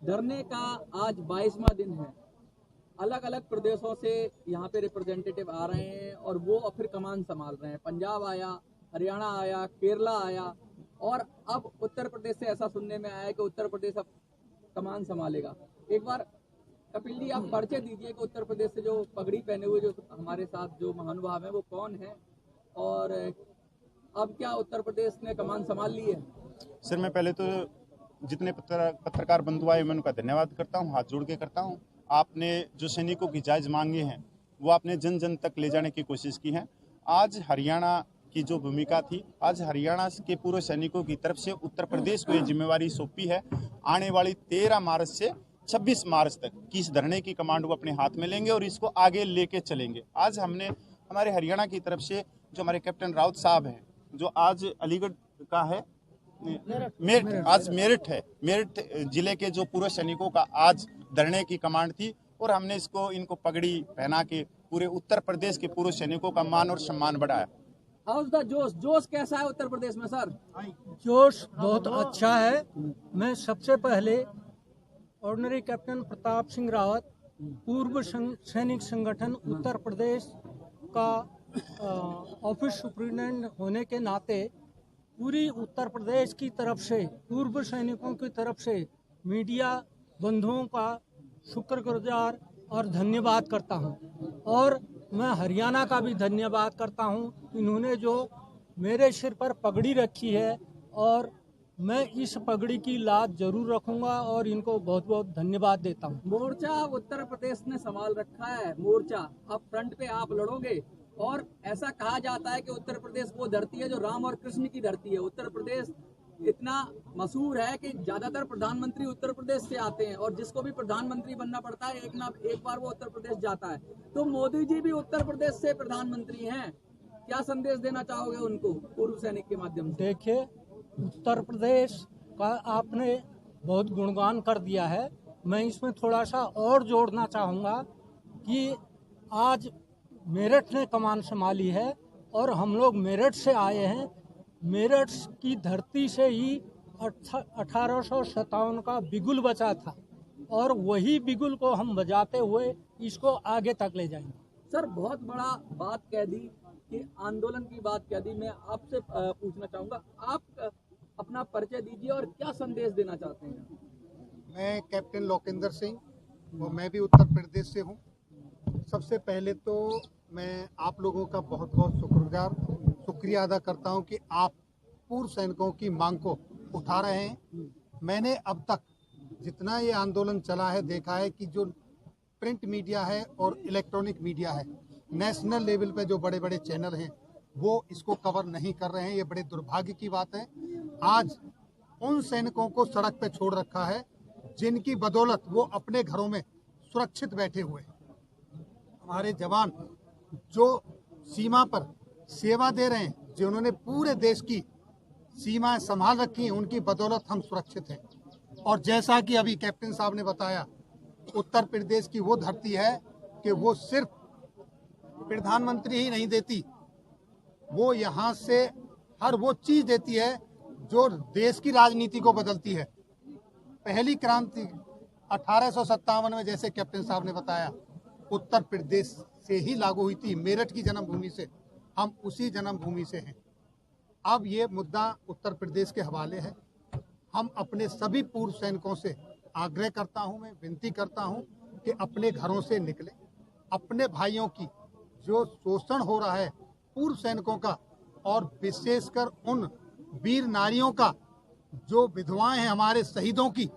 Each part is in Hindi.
धरने का आज 22वां दिन है। अलग अलग प्रदेशों से यहाँ पे रिप्रेजेंटेटिव आ रहे हैं और वो फिर कमान संभाल रहे हैं। पंजाब आया, हरियाणा आया, केरला आया और अब उत्तर प्रदेश से ऐसा सुनने में आया है कि उत्तर प्रदेश अब कमान संभालेगा। एक बार कपिल जी आप परिचय दीजिए कि उत्तर प्रदेश से जो पगड़ी पहने हुए जो हमारे साथ जो महानुभाव है वो कौन है और अब क्या उत्तर प्रदेश ने कमान संभाल ली है? सर, मैं पहले तो जितने पत्रकार बंधु आए मैं उनका धन्यवाद करता हूं, हाथ जोड़ के करता हूं। आपने जो सैनिकों की जायज मांगे हैं वो आपने जन जन तक ले जाने की कोशिश की है। आज हरियाणा की जो भूमिका थी, आज हरियाणा के पूर्व सैनिकों की तरफ से उत्तर प्रदेश को ये जिम्मेवारी सौंपी है। आने वाली 13 मार्च से 26 मार्च तक की इस धरने की कमांड वो अपने हाथ में लेंगे और इसको आगे लेके चलेंगे। आज हमने हमारे हरियाणा की तरफ से जो हमारे कैप्टन राउत साहब हैं, जो आज अलीगढ़ का है मेरठ, आज मेरठ है, मेरठ जिले के जो पूर्व सैनिकों का आज धरने की कमांड थी और हमने इनको पगड़ी पहना के पूरे उत्तर प्रदेश के पूर्व सैनिकों का मान और सम्मान बढ़ाया। हाउस द जोश कैसा है उत्तर प्रदेश में सर? जोश बहुत अच्छा है। मैं सबसे पहले ऑर्डिनरी कैप्टन प्रताप सिंह रावत, पूर्व सैनिक संगठन उत्तर प्रदेश का ऑफिस सुप्रिटेंडेंट होने के नाते पूरी उत्तर प्रदेश की तरफ से, पूर्व सैनिकों की तरफ से मीडिया बंधुओं का शुक्रगुजार और धन्यवाद करता हूं। और मैं हरियाणा का भी धन्यवाद करता हूं। इन्होंने जो मेरे सिर पर पगड़ी रखी है और मैं इस पगड़ी की लाज जरूर रखूंगा और इनको बहुत बहुत धन्यवाद देता हूं। मोर्चा उत्तर प्रदेश ने संभाल रखा है, मोर्चा अब फ्रंट पे आप लड़ोगे और ऐसा कहा जाता है कि उत्तर प्रदेश वो धरती है जो राम और कृष्ण की धरती है। उत्तर प्रदेश इतना मशहूर है कि ज्यादातर प्रधानमंत्री उत्तर प्रदेश से आते हैं और जिसको भी प्रधानमंत्री बनना पड़ता है एक बार वो उत्तर प्रदेश जाता है। तो मोदी जी भी उत्तर प्रदेश से प्रधानमंत्री हैं, क्या संदेश देना चाहोगे उनको पूर्व सैनिक के माध्यम से? देखिए, उत्तर प्रदेश का आपने बहुत गुणगान कर दिया है। मैं इसमें थोड़ा सा और जोड़ना चाहूँगा कि आज मेरठ ने कमान संभाली है और हम लोग मेरठ से आए हैं। मेरठ की धरती से ही 1857 का बिगुल बचा था और वही बिगुल को हम बजाते हुए इसको आगे तक ले जाएंगे। सर, बहुत बड़ा बात कह दी कि आंदोलन की बात कह दी। मैं आपसे पूछना चाहूँगा, आप अपना परिचय दीजिए और क्या संदेश देना चाहते हैं? मैं कैप्टन लोकेंद्र सिंह और मैं भी उत्तर प्रदेश से हूँ। सबसे पहले तो मैं आप लोगों का बहुत बहुत शुक्रिया अदा करता हूँ कि आप पूर्व सैनिकों की मांग को उठा रहे हैं। मैंने अब तक जितना ये आंदोलन चला है देखा है कि जो प्रिंट मीडिया है और इलेक्ट्रॉनिक मीडिया है, नेशनल लेवल पे जो बड़े बड़े चैनल हैं वो इसको कवर नहीं कर रहे हैं। ये बड़े दुर्भाग्य की बात है। आज उन सैनिकों को सड़क पे छोड़ रखा है जिनकी बदौलत वो अपने घरों में सुरक्षित बैठे हुए हैं। हमारे जवान जो सीमा पर सेवा दे रहे हैं, जिन्होंने पूरे देश की सीमाएं संभाल रखी हैं, उनकी बदौलत हम सुरक्षित हैं। और जैसा कि अभी कैप्टन साहब ने बताया, उत्तर प्रदेश की वो धरती है कि वो सिर्फ प्रधानमंत्री ही नहीं देती, वो यहाँ से हर वो चीज देती है जो देश की राजनीति को बदलती है। पहली क्रांति 1857 में, जैसे कैप्टन साहब ने बताया, उत्तर प्रदेश से ही लागू हुई थी, मेरठ की जन्मभूमि से। हम उसी जन्मभूमि से हैं। अब ये मुद्दा उत्तर प्रदेश के हवाले है। हम अपने सभी पूर्व सैनिकों से आग्रह करता हूं, मैं विनती करता हूं कि अपने घरों से निकले। अपने भाइयों की जो शोषण हो रहा है पूर्व सैनिकों का, और विशेषकर उन वीर नारियों का जो विधवाएं हैं, हमारे शहीदों की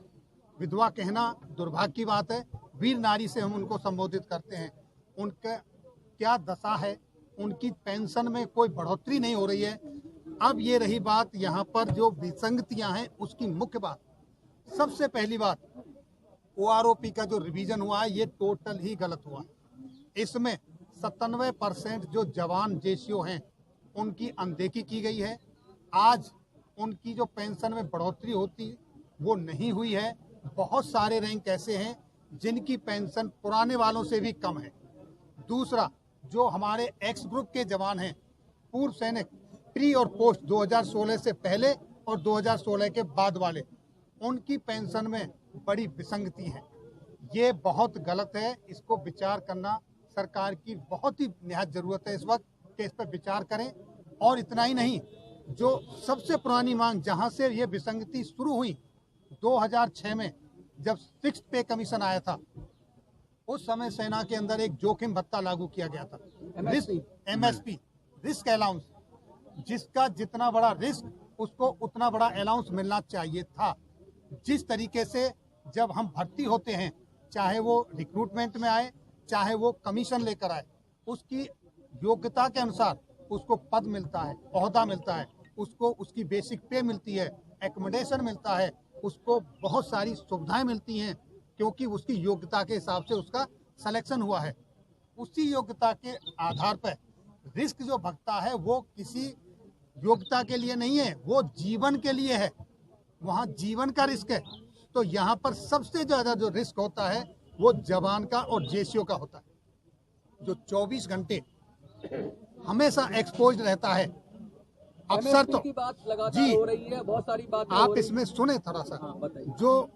विधवा कहना दुर्भाग्य की बात है। वीर नारी से हम उनको संबोधित करते हैं। उनका क्या दशा है, उनकी पेंशन में कोई बढ़ोतरी नहीं हो रही है। अब ये रही बात यहाँ पर जो विसंगतियां हैं उसकी मुख्य बात, सबसे पहली बात, OROP का जो रिवीजन हुआ है ये टोटल ही गलत हुआ है। इसमें 97% जो जवान जेसीओ हैं उनकी अनदेखी की गई है। आज उनकी जो पेंशन में बढ़ोतरी होती वो नहीं हुई है। बहुत सारे रैंक ऐसे हैं जिनकी पेंशन पुराने वालों से भी कम है। दूसरा, जो हमारे एक्स ग्रुप के जवान हैं, पूर्व सैनिक, प्री और पोस्ट 2016 से पहले और 2016 के बाद वाले, उनकी पेंशन में बड़ी विसंगति है। ये बहुत गलत है, इसको विचार करना सरकार की बहुत ही निहायत जरूरत है इस वक्त कि इस पर विचार करें। और इतना ही नहीं, जो सबसे पुरानी मांग जहां से ये विसंगति शुरू हुई 2006 में जब 6th पे कमीशन आया था, उस समय सेना के अंदर एक जोखिम भत्ता लागू किया गया था, MSP, रिस्क अलाउंस, जिसका जितना बड़ा रिस्क उसको उतना बड़ा अलाउंस मिलना चाहिए था। जिस तरीके से जब हम भर्ती होते हैं, चाहे वो रिक्रूटमेंट में आए चाहे वो कमीशन लेकर आए, उसकी योग्यता के अनुसार उसको पद मिलता है, ओहदा मिलता है, उसको उसकी बेसिक पे मिलती है, एकोमोडेशन मिलता है, उसको बहुत सारी सुविधाएं मिलती हैं क्योंकि उसकी योग्यता के हिसाब से उसका सिलेक्शन हुआ है। उसी योग्यता के आधार पर रिस्क जो भगता है वो किसी योग्यता के लिए नहीं है, वो जीवन के लिए है, वहाँ जीवन का रिस्क है। तो यहाँ पर सबसे ज्यादा जो रिस्क होता है वो जवान का और जेसीओ का होता है, जो 24 घंटे हमेशा एक्सपोज रहता है। अफसर तो की बात लगातार हो रही है, बहुत सारी बात आप इसमें सुने थोड़ा सा। बताइए। जो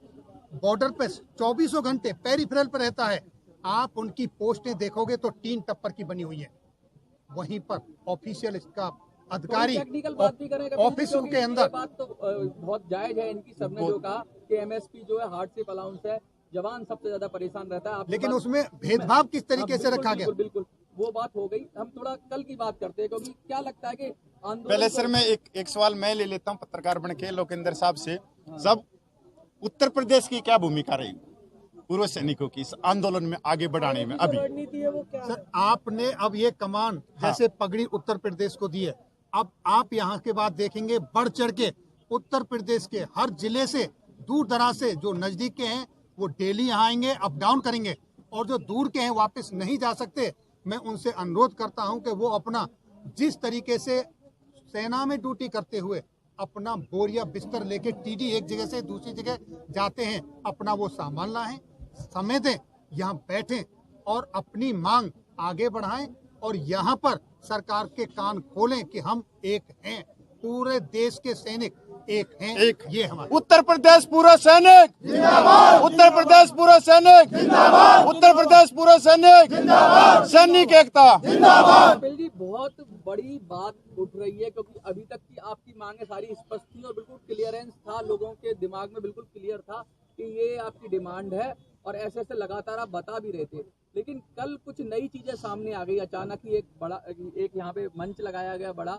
बॉर्डर पे 24 घंटे पेरिफेरल पर रहता है, आप उनकी पोस्टें देखोगे तो 3 टप्पर की बनी हुई है। वहीं पर ऑफिशियल इसका अधिकारी टेक्निकल बात भी करें ऑफिसों के अंदर बात तो बहुत जायज है इनकी, सबने जो कहा कि MSP जो है हार्डशिप अलाउंस है, जवान सबसे ज्यादा परेशान रहता है। लेकिन उसमें भेदभाव किस तरीके से रखा गया? बिल्कुल वो बात हो गई। हम थोड़ा कल की बात करते हैं, क्योंकि क्या लगता है कि पहले सर मैं एक सवाल मैं ले लेता हूं पत्रकार बन के लोकेंद्र साहब से। सब उत्तर प्रदेश की क्या भूमिका रही पूर्व सैनिकों की इस आंदोलन में आगे बढ़ाने में? अभी रणनीति है वो क्या? सर, आपने अब ये कमान जैसे पगड़ी उत्तर प्रदेश को दी है, अब आप यहाँ के बाद देखेंगे बढ़ चढ़ के उत्तर प्रदेश के हर जिले से, दूर दराज से, जो नजदीक के हैं वो डेली यहाँ आएंगे, अप डाउन करेंगे, और जो दूर के हैं वापस नहीं जा सकते, मैं उनसे अनुरोध करता हूं कि वो अपना जिस तरीके से सेना में ड्यूटी करते हुए अपना बोरिया बिस्तर लेके TD एक जगह से दूसरी जगह जाते हैं, अपना वो सामान लाएं, समय दें, यहाँ बैठें और अपनी मांग आगे बढ़ाएं और यहाँ पर सरकार के कान खोलें कि हम एक हैं, पूरे देश के सैनिक एक हैं, एक ये हमारे उत्तर प्रदेश पूरा सैनिक जिंदाबाद, उत्तर प्रदेश पूरा सैनिक जिंदाबाद, उत्तर प्रदेश पूरा सैनिक जिंदाबाद, सैनिक एकता जिंदाबाद। कपिल जी, बहुत बड़ी बात उठ रही है, क्योंकि अभी तक की आपकी मांगे सारी स्पष्ट थी और बिल्कुल क्लियरेंस था, लोगों के दिमाग में बिल्कुल क्लियर था कि ये आपकी डिमांड है और ऐसे ऐसे लगातार आप बता भी रहे थे। लेकिन कल कुछ नई चीजें सामने आ गई, अचानक ही एक यहाँ पे मंच लगाया गया बड़ा,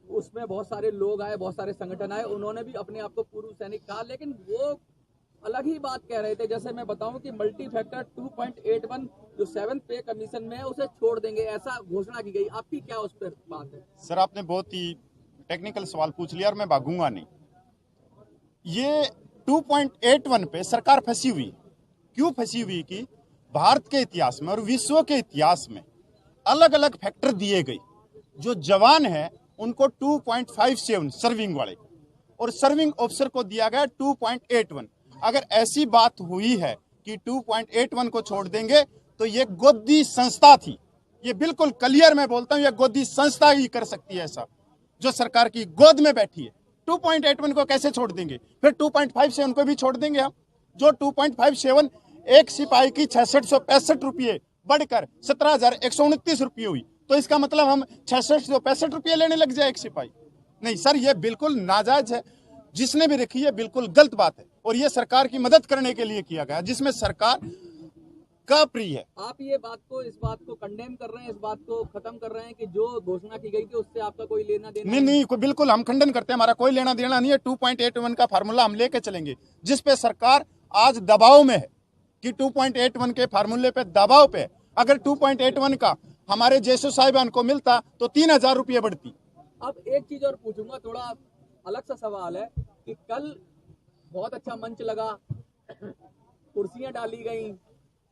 उसमें बहुत सारे लोग आए, बहुत सारे संगठन आए, उन्होंने भी अपने आप को पूर्व सैनिक कहा, लेकिन वो अलग ही बात कह रहे थे। जैसे मैं बताऊं कि मल्टी फैक्टर 2.81 जो 7th पे कमीशन में है उसे छोड़ देंगे, ऐसा घोषणा की गई। आपकी क्या उस पर बात है? सर आपने बहुत ही टेक्निकल सवाल पूछ लिया और मैं भागूंगा नहीं। ये 2.81 पे सरकार फंसी हुई, क्यों फंसी हुई कि भारत के इतिहास में और विश्व के इतिहास में अलग अलग फैक्टर दिए गए। जो जवान है उनको 2.57 सर्विंग वाले, और सर्विंग ऑफिसर को दिया गया 2.81। अगर ऐसी बात हुई है कि 2.81 को छोड़ देंगे तो ये गोदी संस्था थी, ये बिल्कुल क्लियर मैं बोलता हूं, ये गोदी संस्था ही कर सकती है ऐसा, जो सरकार की गोद में बैठी है। 2.81 को कैसे छोड़ देंगे? फिर 2.57 को भी छोड़ देंगे हम। जो 2.57 एक सिपाही की 6665 रुपये बढ़कर 17,129 रुपये हुई, तो इसका मतलब हम 6665 रुपये लेने लग जाए एक सिपाही? नहीं सर, ये बिल्कुल नाजायज है, जिसने भी रखी है बिल्कुल गलत बात है, और ये सरकार की मदद करने के लिए किया गया, जिसमें सरकार का प्रिय है। आप ये बात को, इस बात को कंडेम कर रहे हैं, इस बात को खत्म कर रहे हैं कि जो घोषणा की गई थी उससे आपका कोई लेना देना नहीं, बिल्कुल हम खंडन करते हैं, हमारा कोई लेना देना नहीं है। 2.81 का फार्मूला हम लेके चलेंगे, जिस पे सरकार आज दबाव में है कि 2.81 के फार्मूले पे दबाव पे। अगर 2.81 का हमारे जैसे साहिबान को मिलता तो 3,000 रुपये बढ़ती। अब एक चीज और पूछूंगा, थोड़ा अलग सा सवाल है कि कल बहुत अच्छा मंच लगा, कुर्सियां डाली गई,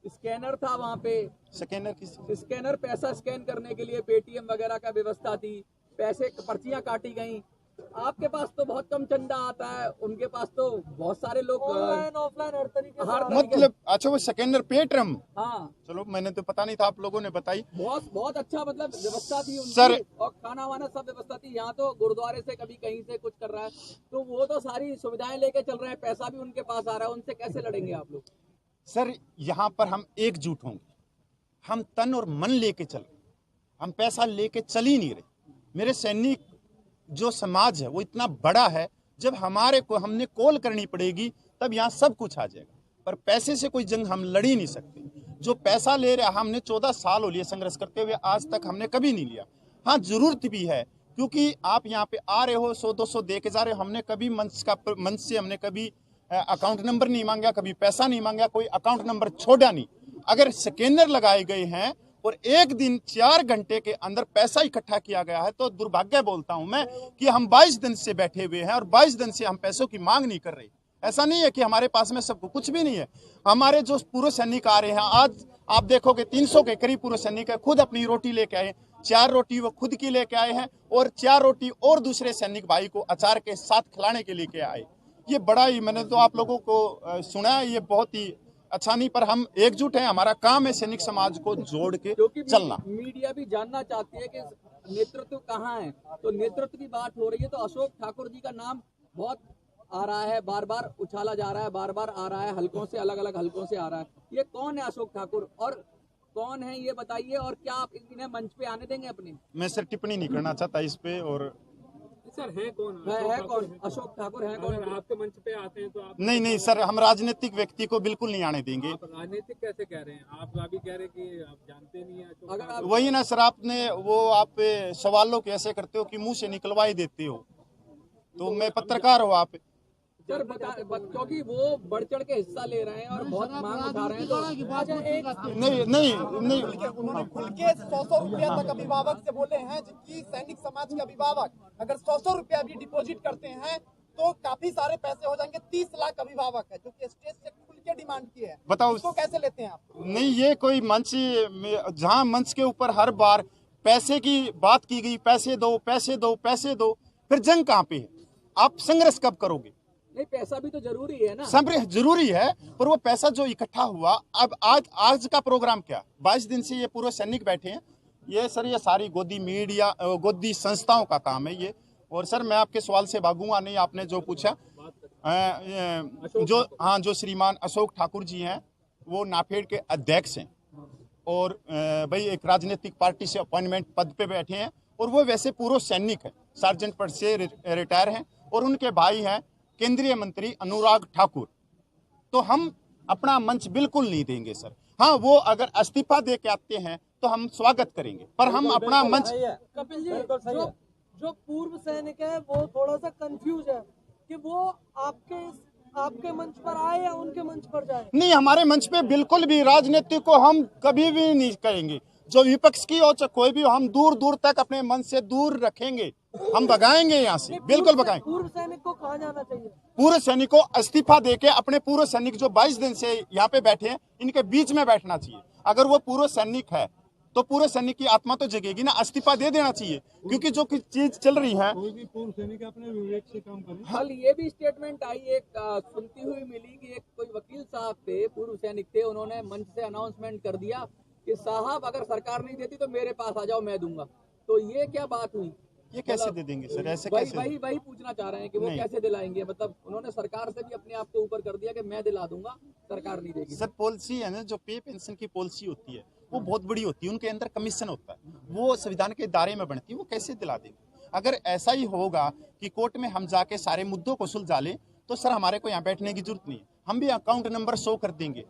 स्कैनर था वहां पे, स्कैनर पैसा स्कैन करने के लिए पेटीएम वगैरह का व्यवस्था थी, पैसे पर्चियां काटी गई, आपके पास तो बहुत कम चंदा आता है, उनके पास तो बहुत सारे लोग ऑनलाइन ऑफलाइन हर तरीके हर से मतलब अच्छा वो सेकेंडर पेट रम, हाँ चलो मैंने तो पता नहीं था, आप लोगों ने बताई। बहुत बहुत अच्छा मतलब व्यवस्था थी उनकी सर- और खाना वाना सब व्यवस्था थी। यहाँ तो गुरुद्वारे से कभी कहीं से कुछ कर रहा है तो वो तो सारी सुविधाएं लेके चल रहे हैं, पैसा भी उनके पास आ रहा है, उनसे कैसे लड़ेंगे आप लोग? सर यहाँ पर हम एकजुट होंगे, हम तन और मन लेके चल रहे, हम पैसा लेके चल ही नहीं रहे। मेरे सैनिक जो समाज है वो इतना बड़ा है, जब हमारे को हमने कॉल करनी पड़ेगी तब यहाँ सब कुछ आ जाएगा, पर पैसे से कोई जंग हम लड़ ही नहीं सकते। जो पैसा ले रहे, हमने 14 साल हो लिए संघर्ष करते हुए, आज तक हमने कभी नहीं लिया। हाँ जरूरत भी है, क्योंकि आप यहाँ पे आ रहे हो 100-200 दे के जा रहे हो। हमने कभी मंच से हमने कभी अकाउंट नंबर नहीं मांगा, कभी पैसा नहीं मांगा, कोई अकाउंट नंबर छोड़ा नहीं। अगर स्कैनर लगाए गए हैं और एक दिन 4 घंटे के अंदर पैसा इकट्ठा किया गया है तो दुर्भाग्य बोलता हूं मैं कि हम 22 दिन से बैठे हुए हैं और 22 दिन से हम पैसों की मांग नहीं कर रहे। ऐसा नहीं है कि हमारे पास में सब कुछ भी नहीं है। हमारे जो पूर्व सैनिक आ रहे हैं, आज आप देखोगे 300 के करीब पूर्व सैनिक है, खुद अपनी रोटी लेके आए, 4 रोटी वो खुद की लेके आए हैं और 4 रोटी और दूसरे सैनिक भाई को अचार के साथ खिलाने के लेके आए। ये बड़ा ही, मैंने तो आप लोगों को सुना है, ये बहुत ही अच्छा नहीं, पर हम एकजुट हैं। हमारा काम है सैनिक समाज को जोड़ के चलना। मीडिया भी जानना चाहती है कि नेतृत्व कहाँ है, तो नेतृत्व की बात हो रही है तो अशोक ठाकुर जी का नाम बहुत आ रहा है, बार बार उछाला जा रहा है, बार बार आ रहा है, हलकों से, अलग अलग हलकों से आ रहा है। ये कौन है अशोक ठाकुर और कौन है ये बताइए, और क्या आप इन्हें मंच पे आने देंगे अपने? मैं सर टिप्पणी नहीं करना चाहता इस पे। और सर है कौन? है कौन अशोक ठाकुर है कौन? अगर आपके मंच पे आते हैं तो आप नहीं सर, हम राजनीतिक व्यक्ति को बिल्कुल नहीं आने देंगे। आप राजनीतिक कैसे कह रहे हैं? आप अभी कह रहे हैं कि आप जानते नहीं है अशोक अगर ठाकुर। आप वही ना सर, आपने वो आप सवालों के ऐसे करते हो कि मुंह से निकलवा ही देते हो, तो मैं पत्रकार हूँ आप। सर क्योंकि वो बढ़ चढ़ के हिस्सा ले रहे हैं और बहुत मांग उठा रहे हैं तो नहीं उन्होंने खुल के 100 रुपया तक अभिभावक से बोले हैं, जबकि सैनिक समाज के अभिभावक अगर 100 रुपया भी डिपॉजिट करते हैं तो काफी सारे पैसे हो जाएंगे। 30 लाख अभिभावक है जो कि स्टेज से खुल के डिमांड किए हैं। बताओ उसको कैसे लेते हैं आप? नहीं, ये कोई मंच, जहाँ मंच के ऊपर हर बार पैसे की बात की गई, पैसे दो पैसे दो पैसे दो, फिर जंग कहाँ पे है? आप संघर्ष कब करोगे? नहीं, पैसा भी तो जरूरी है ना। संघर्ष जरूरी है, पर वो पैसा जो इकट्ठा हुआ, अब आज का प्रोग्राम क्या, 22 दिन से ये पूर्व सैनिक बैठे हैं। ये सर ये सारी गोदी मीडिया, गोदी संस्थाओं का काम है ये। और सर मैं आपके सवाल से भागूंगा नहीं, आपने जो पूछा, जो श्रीमान अशोक ठाकुर जी हैं वो नाफेड के अध्यक्ष हैं और भाई एक राजनीतिक पार्टी से अपॉइंटमेंट पद पे बैठे हैं और वो वैसे पूर्व सैनिक हैं, सार्जेंट पद से रिटायर हैं और उनके भाई हैं केंद्रीय मंत्री अनुराग ठाकुर। तो हम अपना मंच बिल्कुल नहीं देंगे सर। हाँ, वो अगर इस्तीफा दे के आते हैं तो हम स्वागत करेंगे, पर हम अपना मंच। कपिल जी, जो पूर्व सैनिक है वो थोड़ा सा कंफ्यूज है कि वो आपके मंच पर आए या उनके मंच पर जाए। नहीं, हमारे मंच पे बिल्कुल भी राजनीति को हम कभी भी नहीं करेंगे। जो विपक्ष की हो चाहे कोई भी हो, हम दूर दूर तक अपने मंच से दूर रखेंगे, हम भगाएंगे यहाँ से, बिल्कुल भगाएंगे। पूर्व सैनिक को कहाँ जाना चाहिए? पूर्व सैनिक को इस्तीफा देके अपने पूर्व सैनिक जो 22 दिन से यहाँ पे बैठे हैं, इनके बीच में बैठना चाहिए। अगर वो पूर्व सैनिक है तो पूर्व सैनिक की आत्मा तो जगेगी ना, इस्तीफा दे देना चाहिए, क्योंकि जो चीज चल रही है। कोई भी पूर्व सैनिक अपने विवेक से काम करे। कल ये भी स्टेटमेंट आई, एक सुनती हुई मिली कि एक कोई वकील साहब थे, पूर्व सैनिक थे, उन्होंने मंच से अनाउंसमेंट कर दिया कि साहब अगर सरकार नहीं देती तो मेरे पास आ जाओ, मैं दूंगा। तो ये क्या बात हुई? ये कैसे दे देंगे सर? ऐसे कैसे? वही पूछना चाह रहे हैं कि वो कैसे दिलाएंगे। मतलब उन्होंने सरकार से भी अपने आप को ऊपर कर दिया कि मैं दिला दूंगा, सरकार नहीं देगी। सर पॉलिसी है ना, जो पे पेंशन की पॉलिसी होती है वो बहुत बड़ी होती है, उनके अंदर कमीशन होता है, वो संविधान के दायरे में बनती है, वो कैसे दिला देंगे? अगर ऐसा ही होगा कि कोर्ट में हम जाके सारे मुद्दों को सुलझा लें तो सर हमारे को यहाँ बैठने की जरूरत नहीं है। हम भी अकाउंट नंबर शो कर देंगे।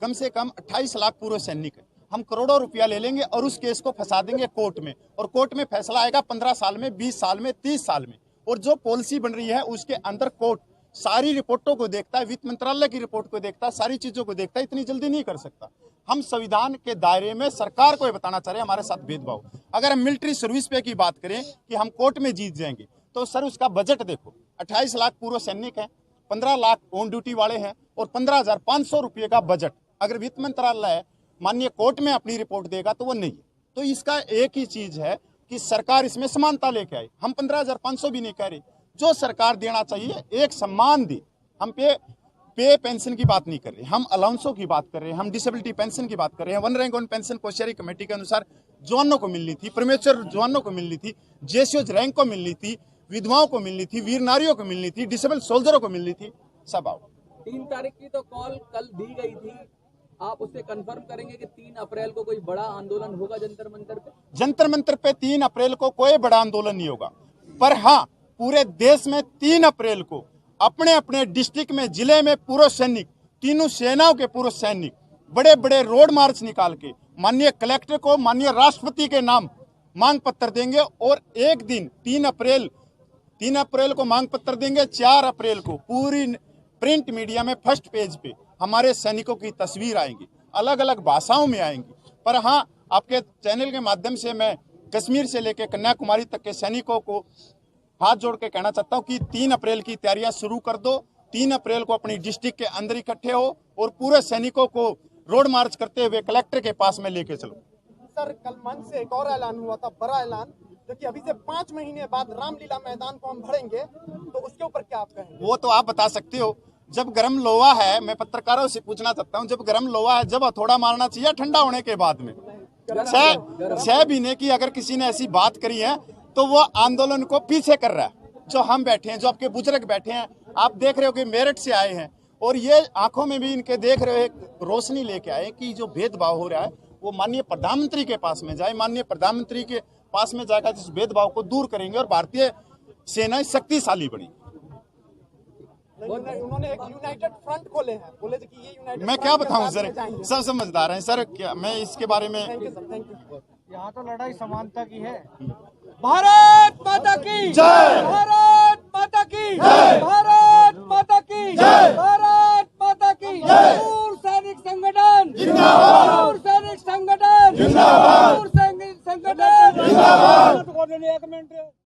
कम से कम 28 लाख पूर्व सैनिक है, हम करोड़ों रुपया ले लेंगे और उस केस को फंसा देंगे कोर्ट में, और कोर्ट में फैसला आएगा 15 साल में, 20 साल में, 30 साल में। और जो पॉलिसी बन रही है उसके अंदर कोर्ट सारी रिपोर्टों को देखता है, वित्त मंत्रालय की रिपोर्ट को देखता है, सारी चीजों को देखता है, इतनी जल्दी नहीं कर सकता। हम संविधान के दायरे में सरकार को ये बताना चाह रहे हैं हमारे साथ भेदभाव। अगर हम मिलिट्री सर्विस पे की बात करें कि हम कोर्ट में जीत जाएंगे, तो सर उसका बजट देखो, 28 लाख पूर्व सैनिक है, 15 लाख ऑन ड्यूटी वाले हैं और 15,500 रुपये का बजट। अगर वित्त मंत्रालय माननीय कोर्ट में अपनी रिपोर्ट देगा तो वो नहीं है। तो इसका एक ही चीज है, कि सरकार इसमें समानता लेके आए। हम 15,500 भी नहीं कह रहे, जो सरकार देना चाहिए एक सम्मान दी। हम पे पेंशन की बात नहीं कर रहे, हम अलाउंसों की बात कर रहे हैं, हम डिसेबिलिटी पेंशन की बात कर रहे हैं। One rank one pension Koshyari committee के अनुसार जवानों को मिलनी थी, प्रीमेच्योर जवानों को मिलनी थी, जेसीओज रैंक को मिलनी थी, विधवाओं को मिलनी थी, वीर नारियों को मिलनी थी, डिसेबल सोल्जरों को मिलनी थी। सब आओ। 3 तारीख की तो कॉल कल दी गई थी, आप उससे कंफर्म करेंगे कि 3 अप्रैल को कोई बड़ा आंदोलन होगा जंतर मंतर पे? जंतर मंतर पे 3 अप्रैल को कोई बड़ा आंदोलन नहीं होगा, पर हाँ पूरे देश में 3 अप्रैल को अपने अपने डिस्ट्रिक्ट में, जिले में पूर्व सैनिक, तीनों सेनाओं के पूर्व सैनिक बड़े बड़े रोड मार्च निकाल के माननीय कलेक्टर को, माननीय राष्ट्रपति के नाम मांग पत्र देंगे। और एक दिन 3 अप्रैल को मांग पत्र देंगे। 4 अप्रैल को पूरी प्रिंट मीडिया में फर्स्ट पेज पे हमारे सैनिकों की तस्वीर आएंगी, अलग अलग भाषाओं में आएंगी। पर हाँ, आपके चैनल के माध्यम से मैं कश्मीर से लेकर कन्याकुमारी तक के सैनिकों को हाथ जोड़ के कहना चाहता हूँ कि 3 अप्रैल की तैयारियां शुरू कर दो। 3 अप्रैल को अपनी डिस्ट्रिक्ट के अंदर इकट्ठे हो और पूरे सैनिकों को रोड मार्च करते हुए कलेक्टर के पास में लेके चलो। सर, कल मंच से एक और ऐलान हुआ था, बड़ा ऐलान, जो कि अभी से 5 महीने बाद रामलीला मैदान को हम भरेंगे, तो उसके ऊपर क्या आप कहेंगे? वो तो आप बता सकते हो। जब गर्म लोहा है, मैं पत्रकारों से पूछना चाहता हूँ, जब गर्म लोहा है, जब हथौड़ा मारना चाहिए ठंडा होने के बाद में। 6 महीने की अगर किसी ने ऐसी बात करी है तो वो आंदोलन को पीछे कर रहा है। जो हम बैठे हैं, जो आपके बुजुर्ग बैठे हैं, आप देख रहे हो कि मेरठ से आए हैं और ये आंखों में भी इनके देख रहे हो एक रोशनी लेके आए कि जो भेदभाव हो रहा है वो माननीय प्रधानमंत्री के पास में जाए। माननीय प्रधानमंत्री के पास में जाकर जिस भेदभाव को दूर करेंगे और भारतीय सेनाएं शक्तिशाली बनी। उन्होंने एक यूनाइटेड फ्रंट खोले हैं, बोले कि ये यूनाइटेड मैं क्या बताऊं सर, सब समझदार हैं सर, क्या मैं इसके बारे में। यहाँ तो लड़ाई समानता की है। भारत माता की जय।